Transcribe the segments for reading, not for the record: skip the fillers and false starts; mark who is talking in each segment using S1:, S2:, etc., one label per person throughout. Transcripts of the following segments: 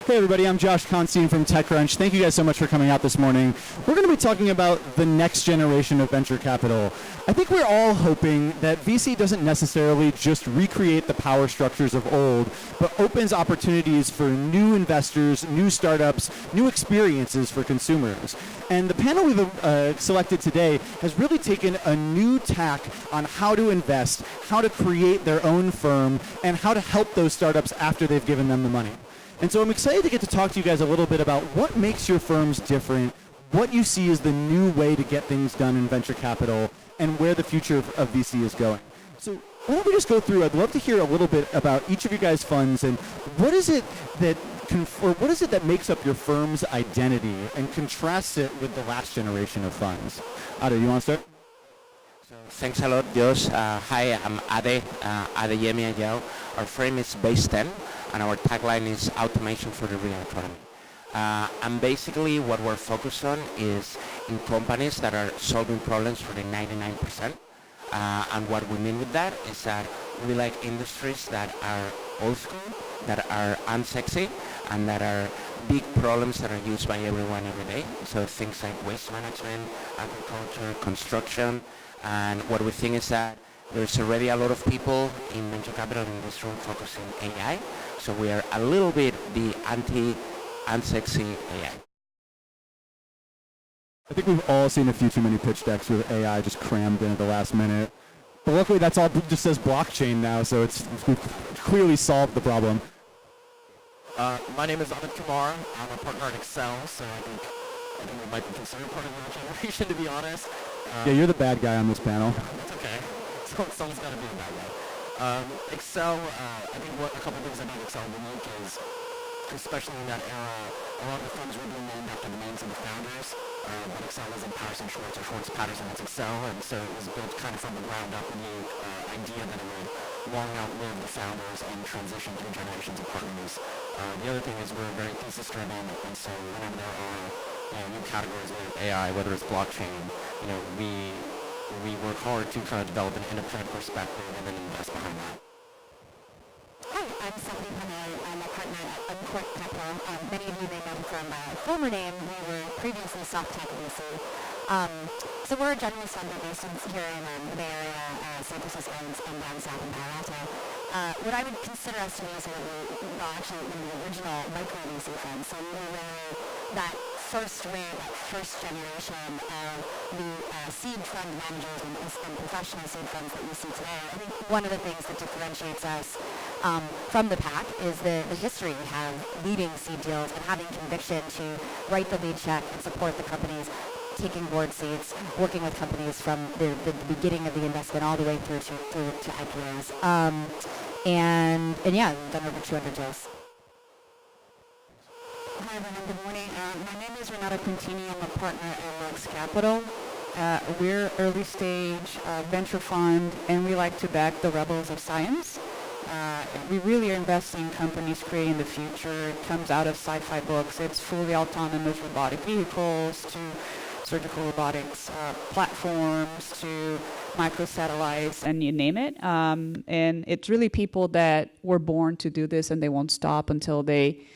S1: Hey everybody, I'm Josh Constantine from TechCrunch. Thank you guys so much for coming out this morning. We're going to be talking about the next generation of venture capital. I think we're all hoping that VC doesn't necessarily just recreate the power structures of old, but opens opportunities for new investors, new startups, new experiences for consumers. And the panel we've selected today has really taken a new tack on how to invest, how to create their own firm, and how to help those startups after they've given them the money. And so I'm excited to get to talk to you guys a little bit about what makes your firms different, what you see as the new way to get things done in venture capital, and where the future of VC is going. So why don't we just go through, I'd love to hear a little bit about each of you guys' funds and what is it that makes up your firm's identity and contrasts it with the last generation of funds? Ade, you want to start?
S2: Thanks a lot, Josh. Hi, I'm Adeyemi Ajao. Our firm is Base 10, and our tagline is Automation for the Real Economy. And basically what we're focused on is in companies that are solving problems for the 99%. And what we mean with that is that we like industries that are old school, that are unsexy, and that are big problems that are used by everyone every day. So things like waste management, agriculture, construction. And what we think is that there's already a lot of people in venture capital in this room focusing on AI. So we are a little bit the unsexy AI.
S1: I think we've all seen a few too many pitch decks with AI just crammed in at the last minute. But luckily that's all just says blockchain now, so we've clearly solved the problem.
S3: My name is Amit Kumar. I'm a partner at Excel, so I think we might be considered part of the generation, to be honest.
S1: Yeah, you're the bad guy on this panel.
S3: That's okay. Someone's got to be the bad guy. Excel, I think a couple things that make Excel unique is, especially in that era, a lot of the firms were being named after the names of the founders. But Excel isn't Patterson Schwartz or Schwartz Patterson, it's Excel, and so it was built kind of from the ground up with the idea that it would long outlive the founders and transition through generations of partners. The other thing is we're very thesis driven, and so whenever there are new categories of AI, whether it's blockchain, we work hard to kind of develop an independent perspective and then invest behind that.
S4: Hi, I'm Steph Palmeri. I'm a partner at Unexplored Capital. Many of you may know from my former name. We were previously SoftTech VC. So we're a generalist fund based here in the Bay Area, San Francisco, and down south in Palo Alto. What I would consider us to be is one of the original micro VC funds. So we were really that first wave, that first generation of the seed fund managers and professional seed funds that we see today. I think one of the things that differentiates us from the pack is the history we have leading seed deals and having conviction to write the lead check and support the companies, taking board seats, working with companies from the beginning of the investment all the way through to IPOs. And yeah, we've done over 200 deals.
S5: Hi everyone, good morning. My name is Renata Quintini. I'm a partner at Lux Capital. We're early stage venture fund, and we like to back the rebels of science. We really are investing in companies creating the future. It comes out of sci-fi books. It's fully autonomous robotic vehicles to surgical robotics platforms to microsatellites, and you name it. And it's really people that were born to do this, and they won't stop until they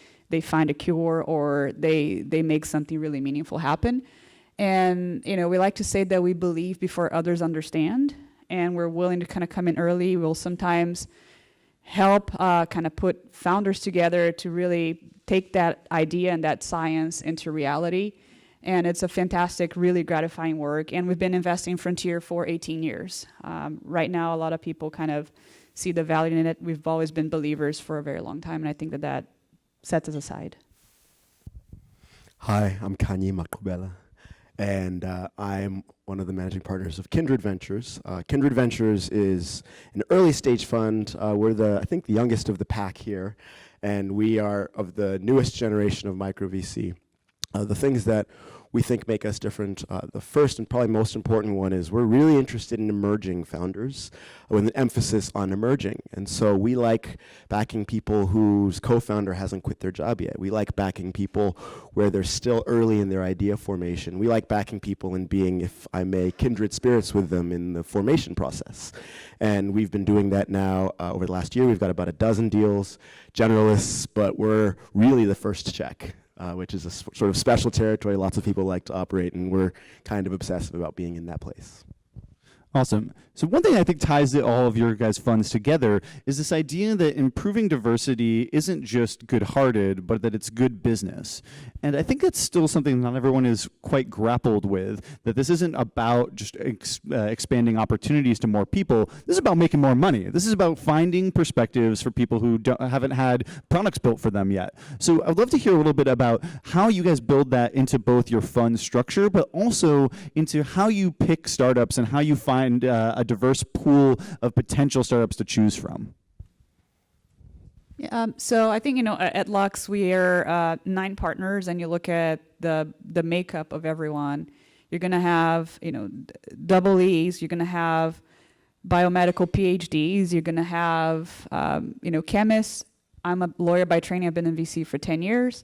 S5: find a cure or they make something really meaningful happen. And we like to say that we believe before others understand, and we're willing to kind of come in early. We'll sometimes help kind of put founders together to really take that idea and that science into reality. And it's a fantastic, really gratifying work. And we've been investing in Frontier for 18 years. Right now, a lot of people kind of see the value in it. We've always been believers for a very long time, and I think that sets us aside.
S6: Hi, I'm Kanyi Maqubela, and I'm one of the managing partners of Kindred Ventures. Kindred Ventures is an early stage fund. We're I think the youngest of the pack here, and we are of the newest generation of micro VC. The things that we think make us different. The first and probably most important one is we're really interested in emerging founders with an emphasis on emerging. And so we like backing people whose co-founder hasn't quit their job yet. We like backing people where they're still early in their idea formation. We like backing people and being, if I may, kindred spirits with them in the formation process. And we've been doing that now over the last year. We've got about a dozen deals, generalists, but we're really the first check. Which is a sort of special territory lots of people like to operate, and we're kind of obsessive about being in that place.
S1: Awesome. So one thing I think ties all of your guys' funds together is this idea that improving diversity isn't just good-hearted, but that it's good business. And I think that's still something not everyone is quite grappled with, that this isn't about just expanding opportunities to more people. This is about making more money. This is about finding perspectives for people who haven't had products built for them yet. So I'd love to hear a little bit about how you guys build that into both your fund structure, but also into how you pick startups and how you find a diverse pool of potential startups to choose from.
S5: So I think, at Lux, we are 9 partners, and you look at the makeup of everyone. You're going to have, double E's. You're going to have biomedical PhDs. You're going to have, chemists. I'm a lawyer by training. I've been in VC for 10 years.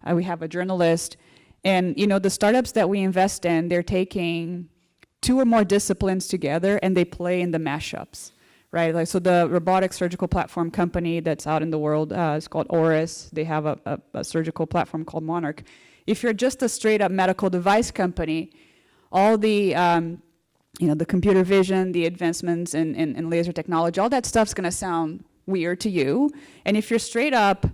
S5: We have a journalist. And, the startups that we invest in, they're taking 2 or more disciplines together, and they play in the mashups, right? Like, so the robotic surgical platform company that's out in the world is called Auris. They have a surgical platform called Monarch. If you're just a straight up medical device company, all the the computer vision, the advancements in laser technology, all that stuff's going to sound weird to you. And if you're straight up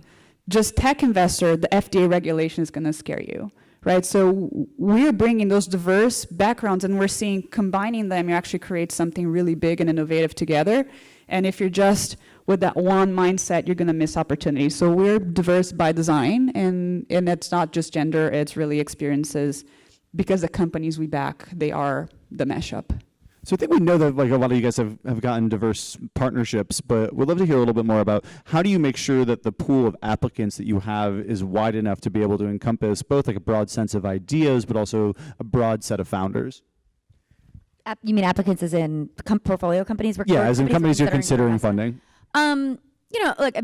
S5: just tech investor, the FDA regulation is going to scare you. Right, so we're bringing those diverse backgrounds, and we're seeing combining them, you actually create something really big and innovative together. And if you're just with that one mindset, you're going to miss opportunities. So we're diverse by design, and it's not just gender; it's really experiences. Because the companies we back, they are the mashup.
S1: So I think we know that a lot of you guys have gotten diverse partnerships, but we'd love to hear a little bit more about how do you make sure that the pool of applicants that you have is wide enough to be able to encompass both a broad sense of ideas, but also a broad set of founders?
S4: You mean applicants as in portfolio companies?
S1: Yeah, as in companies you're considering funding.
S4: Look,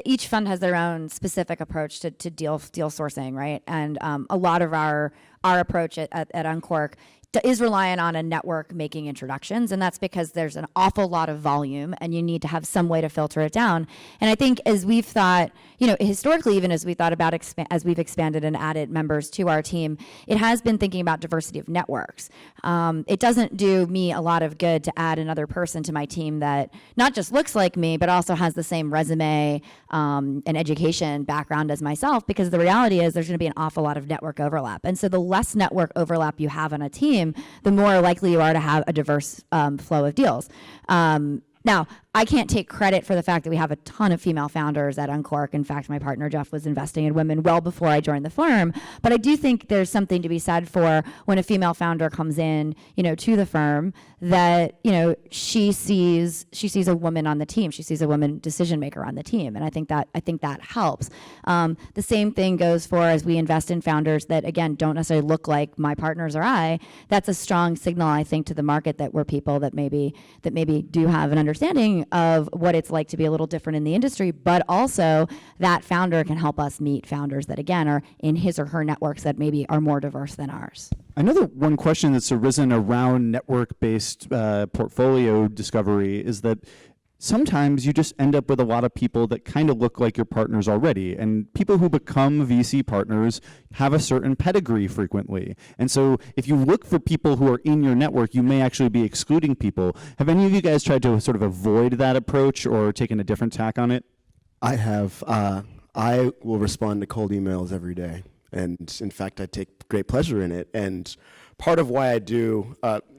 S4: each fund has their own specific approach to deal sourcing, right? And a lot of our approach at Uncork is reliant on a network making introductions, and that's because there's an awful lot of volume, and you need to have some way to filter it down. And I think as we've thought, historically, even as we thought about as we've expanded and added members to our team, it has been thinking about diversity of networks. It doesn't do me a lot of good to add another person to my team that not just looks like me, but also has the same resume and education background as myself, because the reality is there's going to be an awful lot of network overlap. And so the less network overlap you have on a team, the more likely you are to have a diverse flow of deals. Now, I can't take credit for the fact that we have a ton of female founders at Uncork. In fact, my partner, Jeff, was investing in women well before I joined the firm. But I do think there's something to be said for when a female founder comes in, to the firm, that, she sees a woman on the team. She sees a woman decision maker on the team. And I think that helps. The same thing goes for as we invest in founders that, again, don't necessarily look like my partners or I. That's a strong signal, I think, to the market that we're people that maybe do have an understanding of what it's like to be a little different in the industry, but also that founder can help us meet founders that, again, are in his or her networks that maybe are more diverse than ours.
S1: I know that one question that's arisen around network-based portfolio discovery is that sometimes you just end up with a lot of people that kind of look like your partners already, and people who become VC partners have a certain pedigree frequently. And so if you look for people who are in your network, you may actually be excluding people. Have any of you guys tried to sort of avoid that approach or taken a different tack on it?
S6: I have. I will respond to cold emails every day. And in fact, I take great pleasure in it. And part of why I do,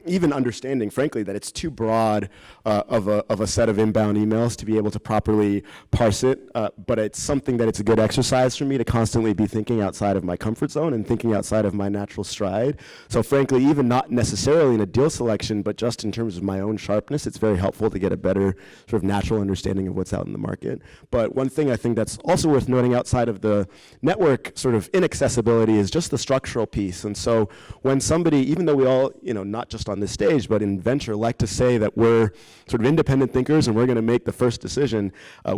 S6: even understanding, frankly, that it's too broad of a set of inbound emails to be able to properly parse it. But it's something that it's a good exercise for me to constantly be thinking outside of my comfort zone and thinking outside of my natural stride. So frankly, even not necessarily in a deal selection, but just in terms of my own sharpness, it's very helpful to get a better sort of natural understanding of what's out in the market. But one thing I think that's also worth noting outside of the network sort of inaccessibility is just the structural piece. And so when somebody, even though we all, not just on this stage, but in venture, like to say that we're sort of independent thinkers and we're going to make the first decision,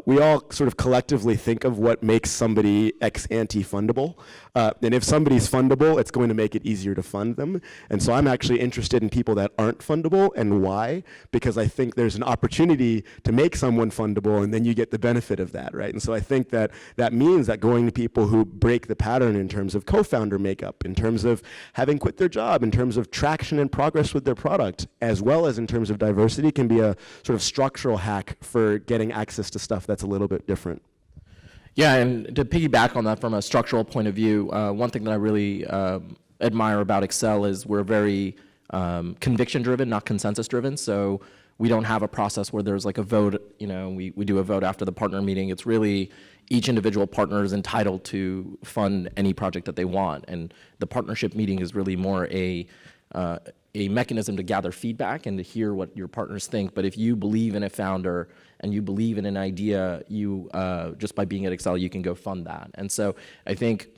S6: we all sort of collectively think of what makes somebody ex ante fundable. And if somebody's fundable, it's going to make it easier to fund them. And so I'm actually interested in people that aren't fundable, and why? Because I think there's an opportunity to make someone fundable, and then you get the benefit of that, right? And so I think that that means that going to people who break the pattern in terms of co-founder makeup, in terms of having quit their job, in terms of traction and progress with their product, as well as in terms of diversity, can be a sort of structural hack for getting access to stuff that's a little bit different.
S3: Yeah, and to piggyback on that from a structural point of view, one thing that I really admire about Excel is we're very conviction-driven, not consensus-driven. So we don't have a process where there's like a vote, we do a vote after the partner meeting. It's really each individual partner is entitled to fund any project that they want. And the partnership meeting is really more a mechanism to gather feedback and to hear what your partners think. But if you believe in a founder and you believe in an idea, you just by being at Excel, you can go fund that. And so I think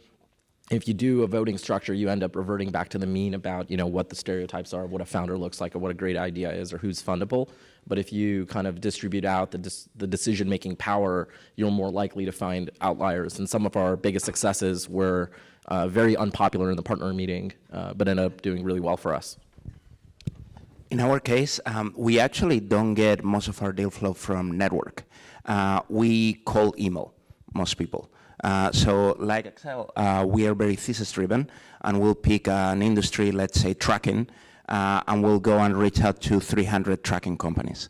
S3: if you do a voting structure, you end up reverting back to the mean about what the stereotypes are, what a founder looks like, or what a great idea is, or who's fundable. But if you kind of distribute out the decision-making power, you're more likely to find outliers. And some of our biggest successes were very unpopular in the partner meeting, but ended up doing really well for us.
S2: In our case, we actually don't get most of our deal flow from network. We cold email most people. So like Excel, we are very thesis driven, and we'll pick an industry, let's say trucking, and we'll go and reach out to 300 trucking companies,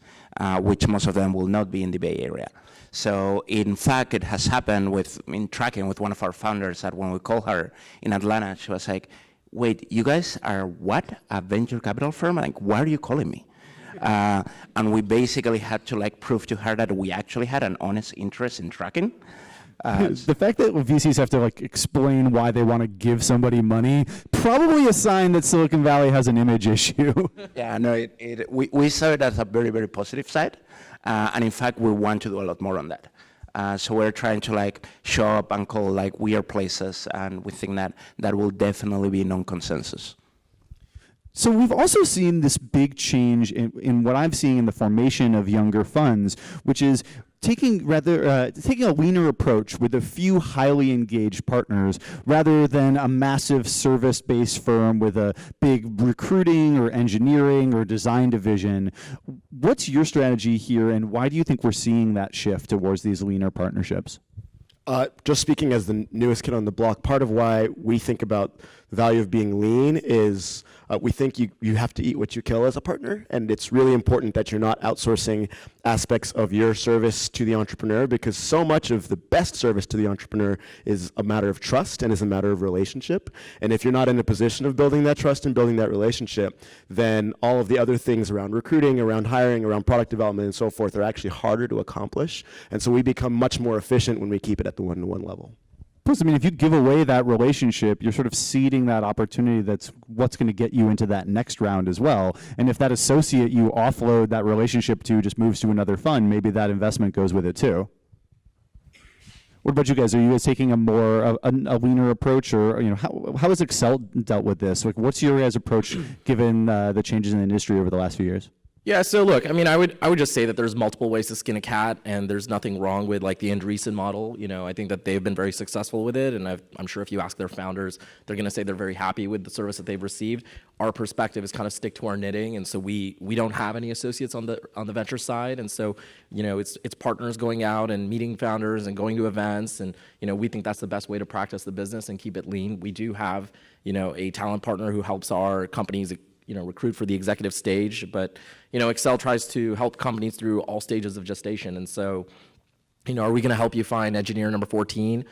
S2: which most of them will not be in the Bay Area. So in fact, it has happened in trucking with one of our founders that when we called her in Atlanta, she was like, wait, you guys are what? A venture capital firm? Like, why are you calling me? And we basically had to prove to her that we actually had an honest interest in trucking.
S1: The fact that VCs have to explain why they want to give somebody money, probably a sign that Silicon Valley has an image issue.
S2: Yeah, no, we saw it as a very, very positive side. And in fact, we want to do a lot more on that. So we're trying to show up and call weird places, and we think that will definitely be non-consensus.
S1: So we've also seen this big change in what I'm seeing in the formation of younger funds, which is taking a leaner approach with a few highly engaged partners rather than a massive service-based firm with a big recruiting or engineering or design division. What's your strategy here, and why do you think we're seeing that shift towards these leaner partnerships?
S6: Just speaking as the newest kid on the block, part of why we think about the value of being lean is we think you have to eat what you kill as a partner, and it's really important that you're not outsourcing aspects of your service to the entrepreneur, because so much of the best service to the entrepreneur is a matter of trust and is a matter of relationship. And if you're not in a position of building that trust and building that relationship, then all of the other things around recruiting, around hiring, around product development and so forth are actually harder to accomplish. And so we become much more efficient when we keep it at the one-to-one level.
S1: Plus, if you give away that relationship, you're sort of ceding that opportunity that's what's going to get you into that next round as well. And if that associate you offload that relationship to just moves to another fund, maybe that investment goes with it too. What about you guys? Are you guys taking a more a leaner approach, or how has Excel dealt with this? What's your guys' approach given the changes in the industry over the last few years?
S3: Yeah, so look, I would just say that there's multiple ways to skin a cat, and there's nothing wrong with the Andreessen model. I think that they've been very successful with it, and I'm sure if you ask their founders, they're going to say they're very happy with the service that they've received. Our perspective is kind of stick to our knitting, and so we don't have any associates on the venture side, and so it's partners going out and meeting founders and going to events, and we think that's the best way to practice the business and keep it lean. We do have a talent partner who helps our companies recruit for the executive stage, but Excel tries to help companies through all stages of gestation, and so Are we going to help you find engineer number 14?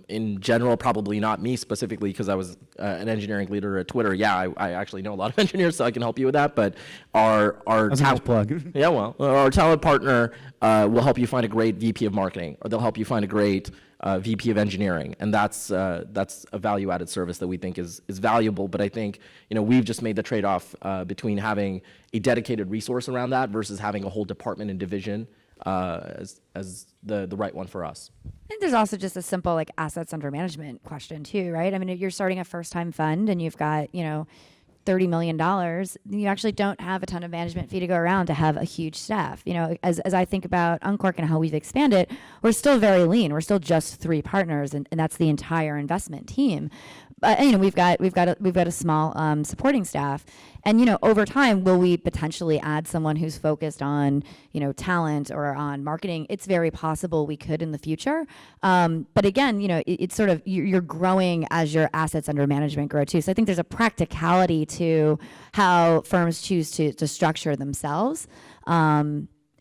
S3: In general, probably not me specifically, because I was an engineering leader at Twitter. Yeah, I actually know a lot of engineers, so I can help you with that. But our
S1: That's a nice plug.
S3: yeah, well, our talent partner will help you find a great VP of marketing, or they'll help you find a great VP of engineering, and that's a value-added service that we think is valuable. But I think we've just made the trade-off between having a dedicated resource around that versus having a whole department and division as the right one for us.
S4: I think there's also just a simple like assets under management question too, right? I mean, if you're starting a first-time fund and you've got $30 million, you actually don't have a ton of management fee to go around to have a huge staff. As I think about Uncork and how we've expanded, we're still very lean. We're still just 3 partners, and that's the entire investment team. But we've got a small supporting staff, and over time, will we potentially add someone who's focused on talent or on marketing? It's very possible we could in the future. But again, it's sort of you're growing as your assets under management grow too. So I think there's a practicality to how firms choose to structure themselves.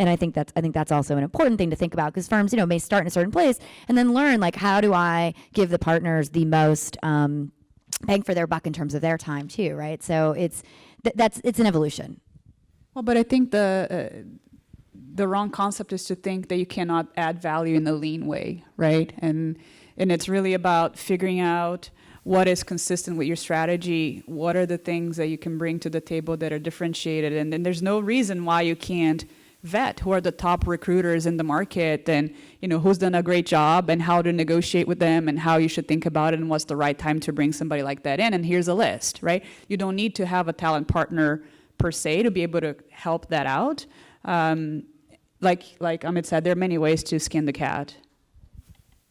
S4: And I think that's also an important thing to think about, because firms, may start in a certain place and then learn like, how do I give the partners the most bang for their buck in terms of their time too, right? So it's an evolution.
S5: Well, but I think the wrong concept is to think that you cannot add value in a lean way, right? And it's really about figuring out what is consistent with your strategy, what are the things that you can bring to the table that are differentiated, and then there's no reason why you can't vet who are the top recruiters in the market, and who's done a great job, and how to negotiate with them, and how you should think about it, and what's the right time to bring somebody like that in. And here's a list, right? You don't need to have a talent partner per se to be able to help that out. Like Amit said, there are many ways to skin the cat.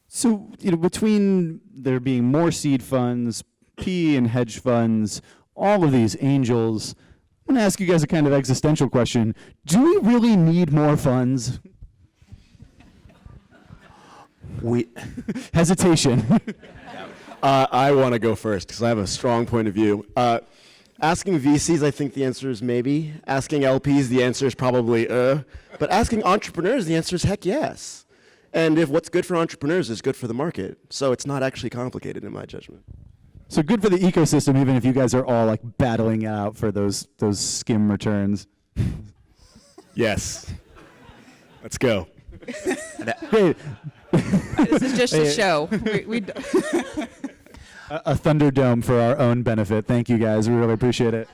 S1: So, between there being more seed funds, PE and hedge funds, all of these angels, I'm going to ask you guys a kind of existential question. Do we really need more funds? Hesitation.
S6: I want to go first because I have a strong point of view. Asking VCs, I think the answer is maybe. Asking LPs, the answer is probably But asking entrepreneurs, the answer is heck yes. And if what's good for entrepreneurs is good for the market. So it's not actually complicated in my judgment.
S1: So good for the ecosystem, even if you guys are all like battling it out for those skim returns.
S6: Yes. Let's go.
S1: Great.
S5: This is just a show.
S1: A Thunderdome for our own benefit. Thank you guys. We really appreciate it.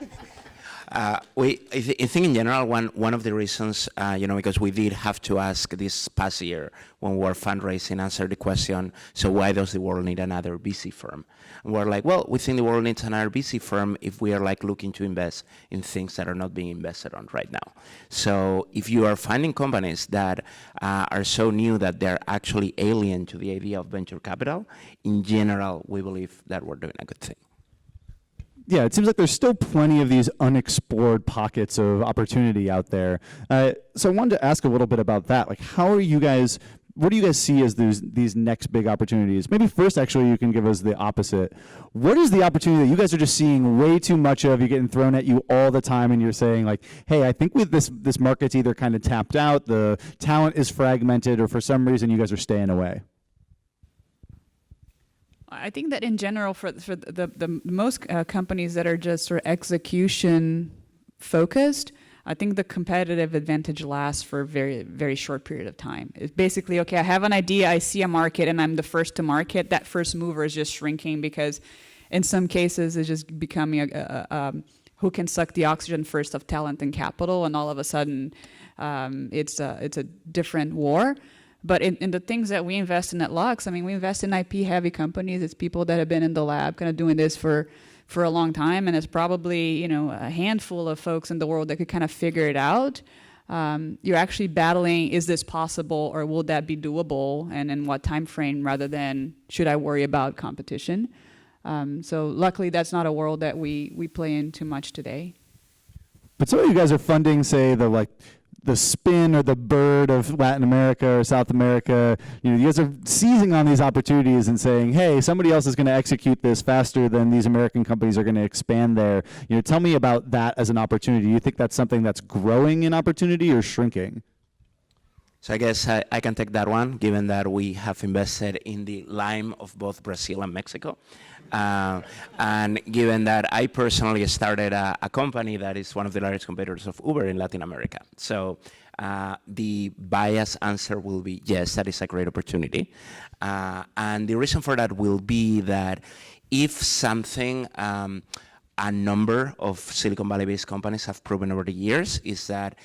S2: I think in general, one of the reasons, because we did have to ask this past year when we were fundraising, answer the question, so why does the world need another VC firm? And we're like, well, we think the world needs another VC firm if we are like looking to invest in things that are not being invested on right now. So if you are finding companies that are so new that they're actually alien to the idea of venture capital, in general, we believe that we're doing a good thing.
S1: Yeah, it seems like there's still plenty of these unexplored pockets of opportunity out there. So I wanted to ask a little bit about that. Like, what do you guys see as these next big opportunities? Maybe first, actually, you can give us the opposite. What is the opportunity that you guys are just seeing way too much of, you're getting thrown at you all the time, and you're saying like, hey, I think with this market's either kind of tapped out, the talent is fragmented, or for some reason you guys are staying away?
S5: I think that in general, for the most companies that are just sort of execution focused, I think the competitive advantage lasts for a very, very short period of time. It's basically, okay, I have an idea, I see a market, and I'm the first to market. That first mover is just shrinking because in some cases it's just becoming who can suck the oxygen first of talent and capital, and all of a sudden it's a different war. But in the things that we invest in at Lux, I mean, we invest in IP-heavy companies. It's people that have been in the lab kind of doing this for a long time, and it's probably, a handful of folks in the world that could kind of figure it out. You're actually battling, is this possible, or will that be doable, and in what time frame, rather than should I worry about competition? So luckily, that's not a world that we play in too much today.
S1: But some of you guys are funding, say, the spin or the bird of Latin America or South America. You guys are seizing on these opportunities and saying, hey, somebody else is going to execute this faster than these American companies are going to expand there. Tell me about that as an opportunity. Do you think that's something that's growing in opportunity or shrinking?
S2: So I guess I can take that one, given that we have invested in the lime of both Brazil and Mexico. And given that I personally started a company that is one of the largest competitors of Uber in Latin America. So the biased answer will be yes, that is a great opportunity. And the reason for that will be that if something a number of Silicon Valley-based companies have proven over the years is that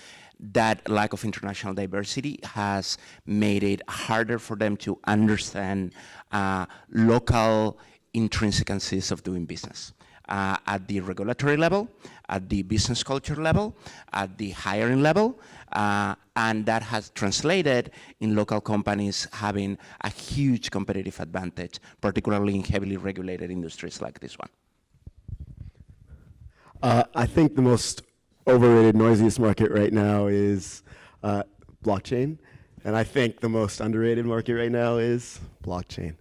S2: lack of international diversity has made it harder for them to understand local intrinsicies of doing business at the regulatory level, at the business culture level, at the hiring level, and that has translated in local companies having a huge competitive advantage, particularly in heavily regulated industries like this one.
S6: I think the most overrated, noisiest market right now is blockchain, and I think the most underrated market right now is blockchain.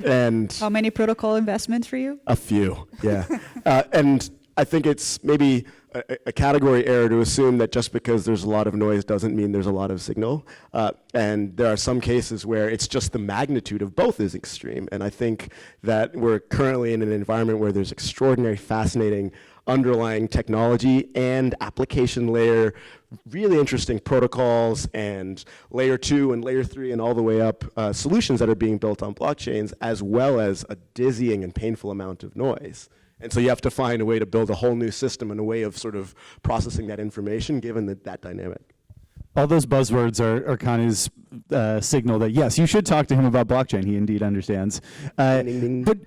S6: And
S5: How many protocol investments for you?
S6: a few, yeah. And I think it's maybe a category error to assume that just because there's a lot of noise doesn't mean there's a lot of signal. And there are some cases where it's just the magnitude of both is extreme. And I think that we're currently in an environment where there's extraordinary, fascinating underlying technology and application layer, really interesting protocols and layer 2 and layer 3 and all the way up solutions that are being built on blockchains, as well as a dizzying and painful amount of noise. And so you have to find a way to build a whole new system and a way of sort of processing that information given that dynamic.
S1: All those buzzwords are Kanyi's signal that, yes, you should talk to him about blockchain. He indeed understands.
S6: Ding, ding.
S1: But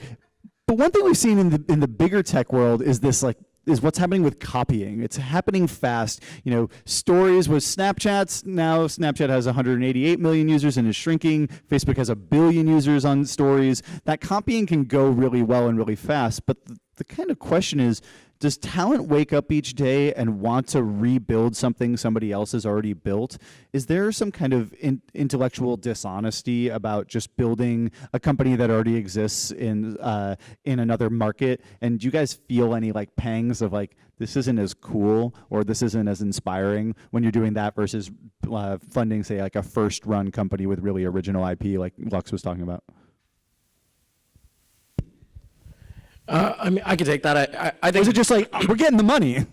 S1: one thing we've seen in the bigger tech world is this is what's happening with copying. It's happening fast. You know, stories was Snapchat's. Now Snapchat has 188 million users and is shrinking. Facebook has 1 billion users on stories. That copying can go really well and really fast. But the kind of question is, does talent wake up each day and want to rebuild something somebody else has already built? Is there some kind of intellectual dishonesty about just building a company that already exists in another market? And do you guys feel any like pangs of like, this isn't as cool or this isn't as inspiring when you're doing that versus funding, say, like a first run company with really original IP like Lux was talking about?
S3: I mean, I could take that. I
S1: Or
S3: think
S1: is it just like, we're getting the money?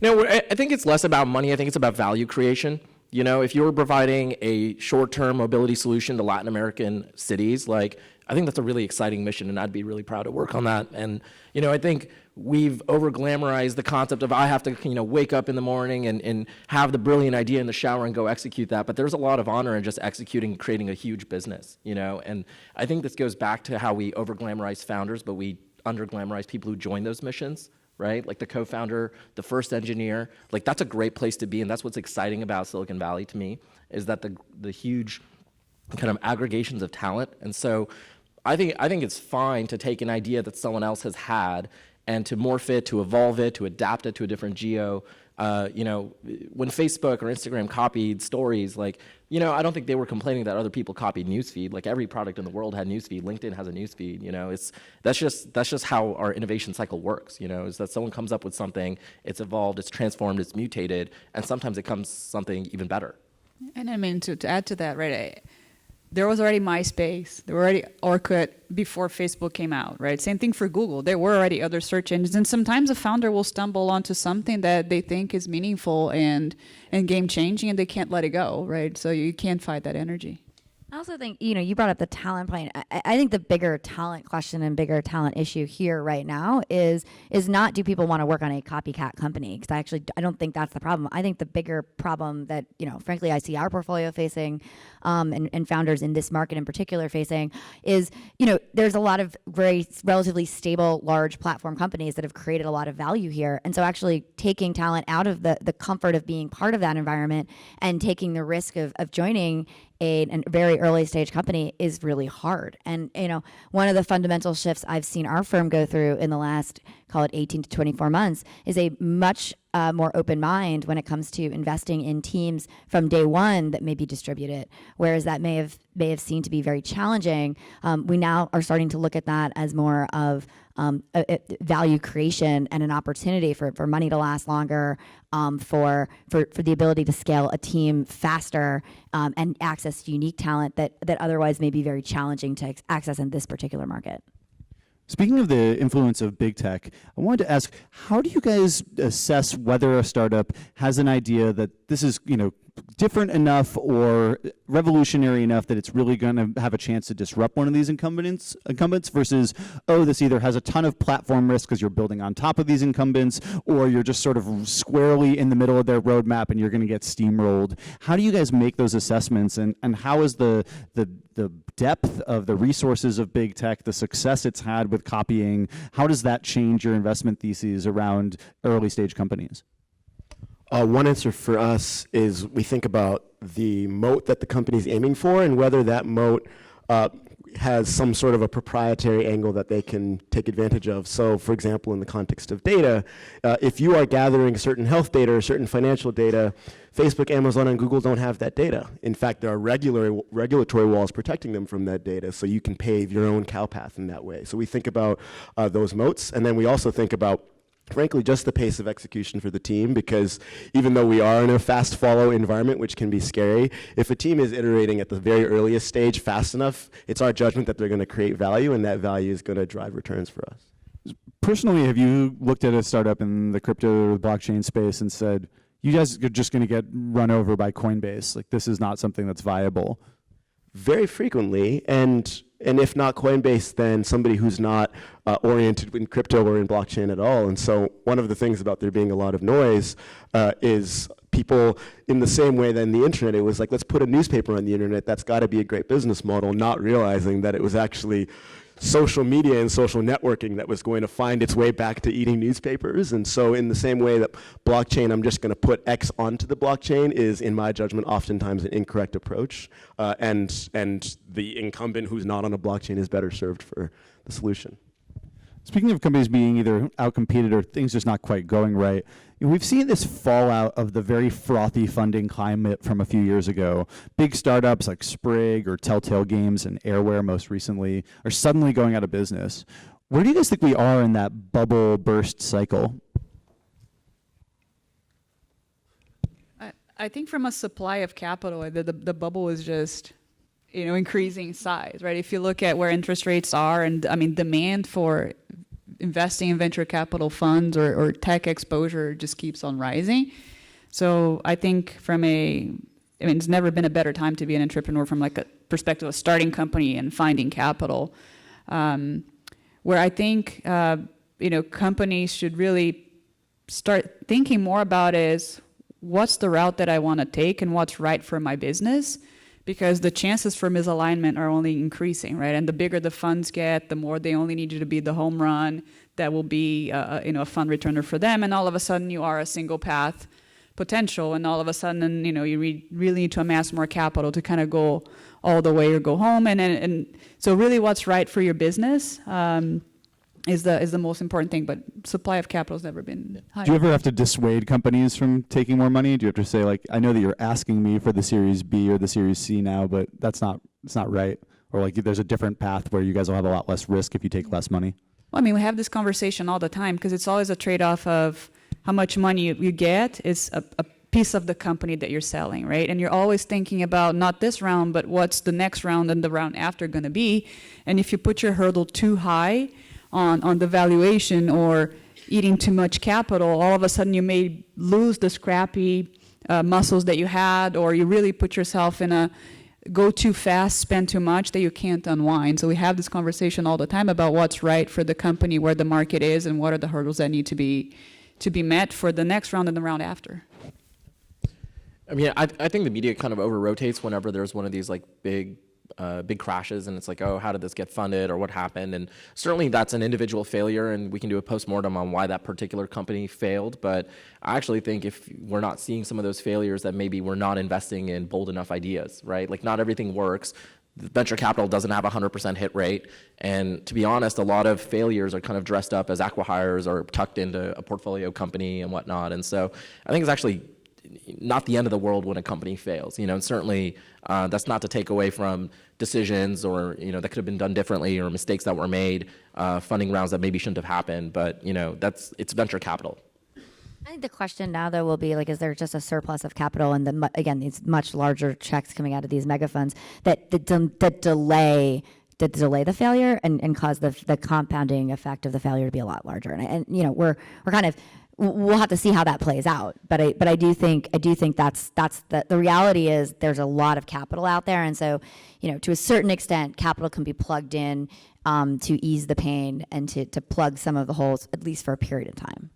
S3: No, I think it's less about money. I think it's about value creation. You know, if you're providing a short-term mobility solution to Latin American cities, like, I think that's a really exciting mission, and I'd be really proud to work on that. And, you know, I think we've over-glamorized the concept of I have to, you know, wake up in the morning and have the brilliant idea in the shower and go execute that. But there's a lot of honor in just executing and creating a huge business, you know. And I think this goes back to how we over-glamorize founders, but we under-glamorize people who join those missions, right? Like the co-founder, the first engineer, like that's a great place to be. And that's what's exciting about Silicon Valley to me, is that the huge kind of aggregations of talent. And so I think it's fine to take an idea that someone else has had and to morph it, to evolve it, to adapt it to a different geo. You know, when Facebook or Instagram copied stories, like, you know, I don't think they were complaining that other people copied newsfeed. Like every product in the world had newsfeed. LinkedIn has a newsfeed. You know, that's just how our innovation cycle works. You know, is that someone comes up with something, it's evolved, it's transformed, it's mutated, and sometimes it comes something even better.
S5: And I mean, to add to that, right? There was already MySpace. There were already Orkut before Facebook came out, right? Same thing for Google. There were already other search engines. And sometimes a founder will stumble onto something that they think is meaningful and game-changing, and they can't let it go, right? So you can't fight that energy.
S4: I also think, you know, you brought up the talent point. I think the bigger talent question and bigger talent issue here right now is not, do people want to work on a copycat company? Because I don't think that's the problem. I think the bigger problem that, you know, frankly, I see our portfolio facing and founders in this market in particular facing is, you know, there's a lot of very relatively stable, large platform companies that have created a lot of value here. And so actually taking talent out of the comfort of being part of that environment and taking the risk of joining a very early stage company is really hard. And, you know, one of the fundamental shifts I've seen our firm go through in the last call it 18 to 24 months, is a much more open mind when it comes to investing in teams from day one that may be distributed, whereas that may have seemed to be very challenging. We now are starting to look at that as more of a value creation and an opportunity for money to last longer, for the ability to scale a team faster, and access unique talent that otherwise may be very challenging to access in this particular market.
S1: Speaking of the influence of big tech, I wanted to ask, how do you guys assess whether a startup has an idea that this is, different enough or revolutionary enough that it's really going to have a chance to disrupt one of these incumbents versus, this either has a ton of platform risk because you're building on top of these incumbents, or you're just sort of squarely in the middle of their roadmap and you're going to get steamrolled. How do you guys make those assessments, and how is the depth of the resources of big tech, the success it's had with copying, how does that change your investment theses around early stage companies?
S6: One answer for us is we think about the moat that the company's aiming for and whether that moat has some sort of a proprietary angle that they can take advantage of. So, for example, in the context of data, if you are gathering certain health data or certain financial data, Facebook, Amazon, and Google don't have that data. In fact, there are regulatory walls protecting them from that data, so you can pave your own cow path in that way. So we think about those moats, and then we also think about, frankly, just the pace of execution for the team, because even though we are in a fast follow environment, which can be scary, if a team is iterating at the very earliest stage fast enough, it's our judgment that they're going to create value, and that value is going to drive returns for us.
S1: Personally, have you looked at a startup in the crypto or blockchain space and said, you guys are just going to get run over by Coinbase? Like, this is not something that's viable.
S6: Very frequently, and if not Coinbase, then somebody who's not oriented in crypto or in blockchain at all. And so one of the things about there being a lot of noise is people, in the same way that in the internet, it was like, let's put a newspaper on the internet, that's got to be a great business model, not realizing that it was actually social media and social networking that was going to find its way back to eating newspapers. And so in the same way that blockchain, I'm just going to put X onto the blockchain, is, in my judgment, oftentimes an incorrect approach. And the incumbent who's not on a blockchain is better served for the solution.
S1: Speaking of companies being either outcompeted or things just not quite going right, we've seen this fallout of the very frothy funding climate from a few years ago. Big startups like Sprig or Telltale Games and Airware most recently are suddenly going out of business. Where do you guys think we are in that bubble burst cycle?
S5: I think from a supply of capital, the bubble is just increasing size, right? If you look at where interest rates are, and demand for investing in venture capital funds or tech exposure just keeps on rising. So I think it's never been a better time to be an entrepreneur from like a perspective of starting company and finding capital. Where I think companies should really start thinking more about is, what's the route that I want to take and what's right for my business? Because the chances for misalignment are only increasing, right? And the bigger the funds get, the more they only need you to be the home run. That will be a fund returner for them. And all of a sudden you are a single path potential. And all of a sudden, you really need to amass more capital to kind of go all the way or go home. And so really what's right for your business is the most important thing, but supply of capital has never been higher.
S1: Do you ever have to dissuade companies from taking more money? Do you have to say, like, I know that you're asking me for the Series B or the Series C now, but it's not right? Or like there's a different path where you guys will have a lot less risk if you take less money?
S5: Well, we have this conversation all the time because it's always a trade-off of how much money you get is a piece of the company that you're selling, right? And you're always thinking about not this round, but what's the next round and the round after going to be. And if you put your hurdle too high on the valuation or eating too much capital, all of a sudden you may lose the scrappy muscles that you had, or you really put yourself in a go too fast, spend too much that you can't unwind. So we have this conversation all the time about what's right for the company, where the market is, and what are the hurdles that need to be met for the next round and the round after.
S3: I think the media kind of over-rotates whenever there's one of these like big crashes, and it's like, oh, how did this get funded, or what happened? And certainly that's an individual failure, and we can do a postmortem on why that particular company failed. But I actually think if we're not seeing some of those failures, that maybe we're not investing in bold enough ideas, right? Like, not everything works. venture capital doesn't have a 100% hit rate. And to be honest, a lot of failures are kind of dressed up as acqui-hires or tucked into a portfolio company and whatnot. And so I think it's actually not the end of the world when a company fails, and certainly that's not to take away from decisions or, that could have been done differently or mistakes that were made, funding rounds that maybe shouldn't have happened, but, it's venture capital.
S4: I think the question now, though, will be like, is there just a surplus of capital and again, these much larger checks coming out of these mega funds that delay the failure and cause the compounding effect of the failure to be a lot larger. And we're kind of, we'll have to see how that plays out. But I do think that's the reality is there's a lot of capital out there, and so to a certain extent, capital can be plugged in to ease the pain and to plug some of the holes, at least for a period of time.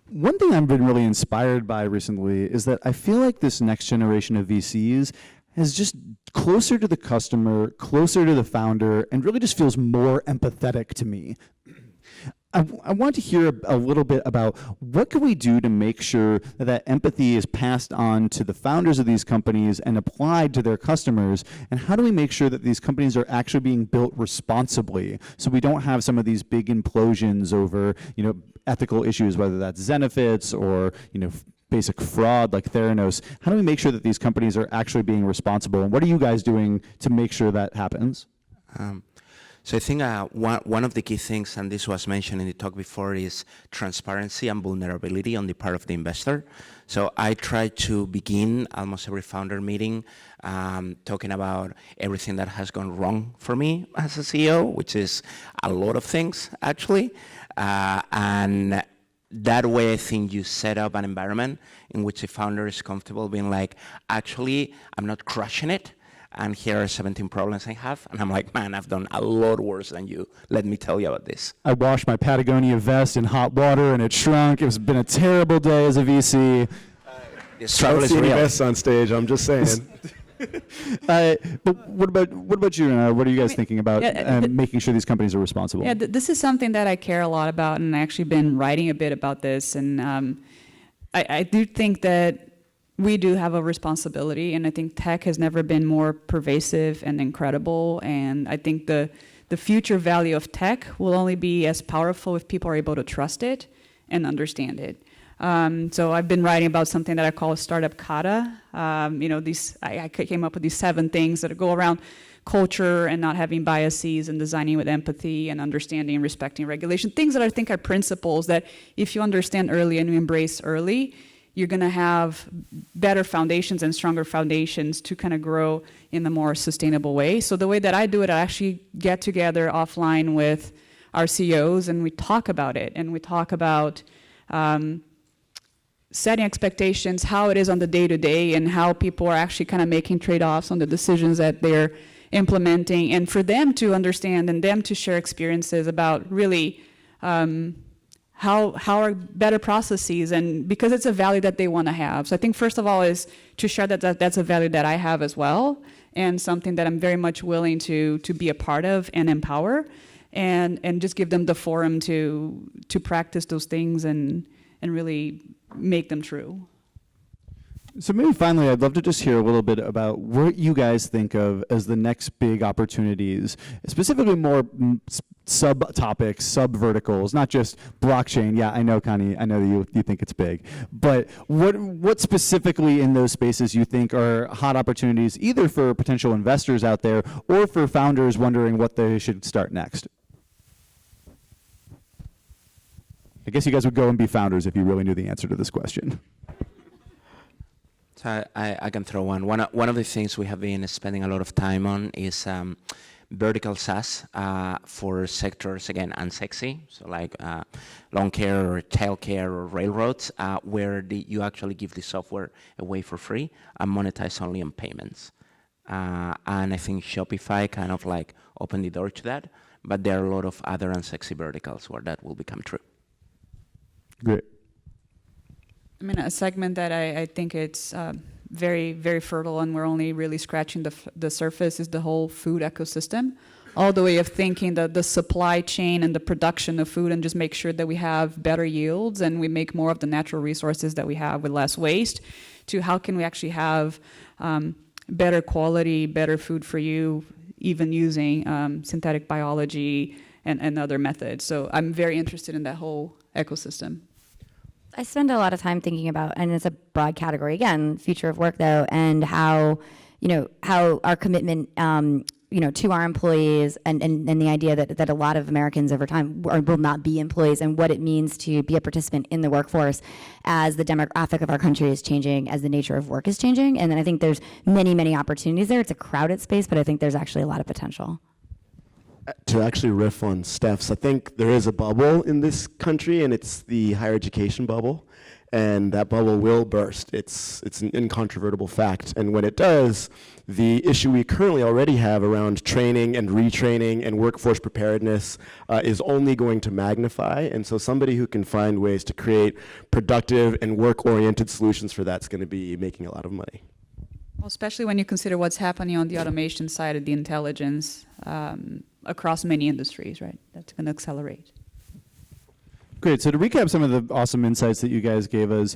S1: One thing I've been really inspired by recently is that I feel like this next generation of VCs is just closer to the customer, closer to the founder, and really just feels more empathetic to me. I want to hear a little bit about what can we do to make sure that empathy is passed on to the founders of these companies and applied to their customers, and how do we make sure that these companies are actually being built responsibly so we don't have some of these big implosions over ethical issues, whether that's Zenefits or basic fraud like Theranos. How do we make sure that these companies are actually being responsible, and what are you guys doing to make sure that happens?
S2: So I think one of the key things, and this was mentioned in the talk before, is transparency and vulnerability on the part of the investor. So I try to begin almost every founder meeting talking about everything that has gone wrong for me as a CEO, which is a lot of things, actually. And that way, I think you set up an environment in which the founder is comfortable being like, actually, I'm not crushing it, and here are 17 problems I have. And I'm like, man, I've done a lot worse than you. Let me tell you about this.
S1: I washed my Patagonia vest in hot water and it shrunk. It's been a terrible day as a VC.
S2: This trouble is
S6: real.
S2: real.
S6: On stage, I'm just saying.
S1: But what about you, Renata? What are you guys thinking about making sure these companies are responsible?
S5: Yeah, this is something that I care a lot about, and I've actually been writing a bit about this. And I do think that we do have a responsibility, and I think tech has never been more pervasive and incredible. And I think the future value of tech will only be as powerful if people are able to trust it and understand it. So I've been writing about something that I call a startup kata. I came up with these 7 things that go around culture and not having biases and designing with empathy and understanding and respecting regulation. Things that I think are principles that if you understand early and you embrace early, you're going to have better foundations and stronger foundations to kind of grow in a more sustainable way. So the way that I do it, I actually get together offline with our CEOs and we talk about it. And we talk about setting expectations, how it is on the day-to-day, and how people are actually kind of making trade-offs on the decisions that they're implementing, and for them to understand and them to share experiences about really how are better processes, and because it's a value that they want to have. So I think first of all is to share that that's a value that I have as well, and something that I'm very much willing to be a part of and empower, and just give them the forum to practice those things and really make them true.
S1: So maybe finally, I'd love to just hear a little bit about what you guys think of as the next big opportunities, specifically more sub-topics, sub-verticals, not just blockchain. Yeah, I know, Kanyi, I know that you think it's big. But what specifically in those spaces you think are hot opportunities, either for potential investors out there or for founders wondering what they should start next? I guess you guys would go and be founders if you really knew the answer to this question.
S2: So I can throw one. One of the things we have been spending a lot of time on is vertical SaaS for sectors, again, unsexy, so like lawn care or childcare or railroads, where you actually give the software away for free and monetize only on payments. And I think Shopify kind of like opened the door to that, but there are a lot of other unsexy verticals where that will become true.
S1: Great.
S5: I mean, a segment that I think it's very, very fertile, and we're only really scratching the surface, is the whole food ecosystem. All the way of thinking the supply chain and the production of food, and just make sure that we have better yields and we make more of the natural resources that we have with less waste, to how can we actually have better quality, better food for you, even using synthetic biology and other methods. So I'm very interested in that whole ecosystem.
S4: I spend a lot of time thinking about, and it's a broad category again, future of work though, and how our commitment, to our employees and the idea that a lot of Americans over time will not be employees, and what it means to be a participant in the workforce as the demographic of our country is changing, as the nature of work is changing. And then I think there's many, many opportunities there. It's a crowded space, but I think there's actually a lot of potential.
S6: To actually riff on Steph's, I think there is a bubble in this country, and it's the higher education bubble, and that bubble will burst. It's an incontrovertible fact, and when it does, the issue we currently already have around training and retraining and workforce preparedness is only going to magnify, and so somebody who can find ways to create productive and work-oriented solutions for that is going to be making a lot of money.
S5: Well, especially when you consider what's happening on the automation side of the intelligence across many industries, right? That's going to accelerate.
S1: Great. So to recap some of the awesome insights that you guys gave us,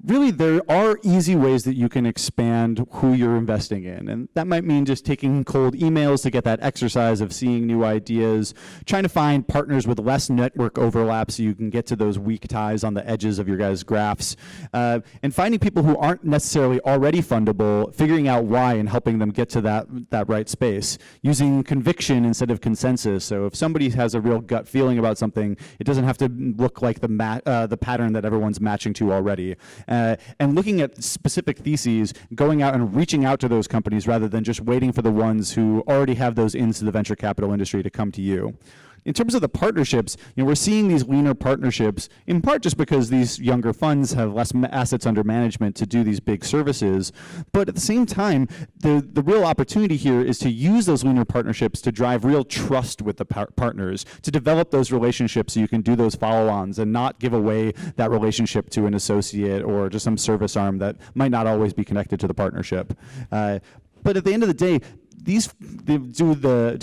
S1: really there are easy ways that you can expand who you're investing in. And that might mean just taking cold emails to get that exercise of seeing new ideas, trying to find partners with less network overlap so you can get to those weak ties on the edges of your guys' graphs, and finding people who aren't necessarily already fundable, figuring out why and helping them get to that right space, using conviction instead of consensus. So if somebody has a real gut feeling about something, it doesn't have to look like the pattern that everyone's matching to already. And looking at specific theses, going out and reaching out to those companies rather than just waiting for the ones who already have those into the venture capital industry to come to you. In terms of the partnerships, we're seeing these leaner partnerships in part just because these younger funds have less assets under management to do these big services. But at the same time, the real opportunity here is to use those leaner partnerships to drive real trust with the partners, to develop those relationships so you can do those follow-ons and not give away that relationship to an associate or just some service arm that might not always be connected to the partnership. But at the end of the day, do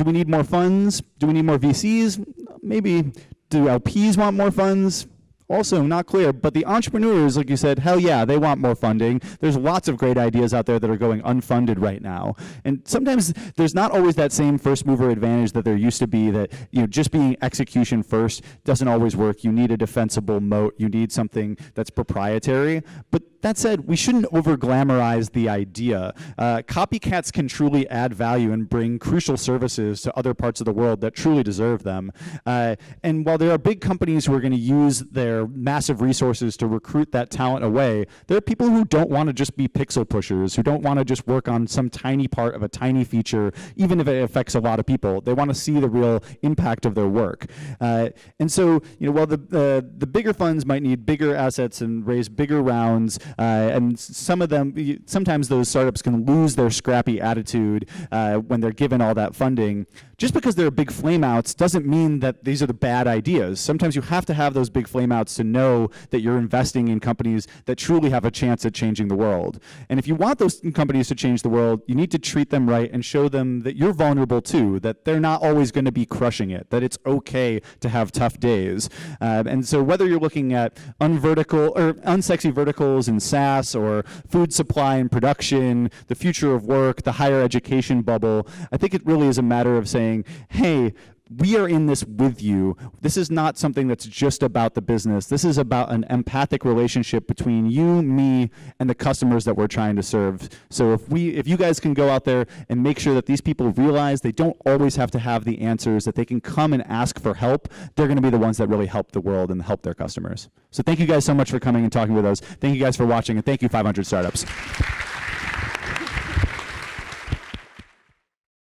S1: we need more funds? Do we need more VCs? Maybe. Do LPs want more funds? Also not clear, but the entrepreneurs, like you said, hell yeah, they want more funding. There's lots of great ideas out there that are going unfunded right now. And sometimes there's not always that same first mover advantage that there used to be, that just being execution first doesn't always work. You need a defensible moat. You need something that's proprietary. But that said, we shouldn't over-glamorize the idea. Copycats can truly add value and bring crucial services to other parts of the world that truly deserve them. And while there are big companies who are going to use their massive resources to recruit that talent away, there are people who don't want to just be pixel pushers, who don't want to just work on some tiny part of a tiny feature, even if it affects a lot of people. They want to see the real impact of their work. And so, while the bigger funds might need bigger assets and raise bigger rounds, and sometimes those startups can lose their scrappy attitude when they're given all that funding. Just because they're big flameouts doesn't mean that these are the bad ideas. Sometimes you have to have those big flameouts to know that you're investing in companies that truly have a chance at changing the world. And if you want those companies to change the world, you need to treat them right and show them that you're vulnerable too, that they're not always going to be crushing it, that it's okay to have tough days. And so whether you're looking at unsexy verticals in SaaS or food supply and production, the future of work, the higher education bubble, I think it really is a matter of saying, hey, we are in this with you. This is not something that's just about the business. This is about an empathic relationship between you, me, and the customers that we're trying to serve. So if you guys can go out there and make sure that these people realize they don't always have to have the answers, that they can come and ask for help, they're going to be the ones that really help the world and help their customers. So thank you guys so much for coming and talking with us. Thank you guys for watching, and thank you 500 Startups.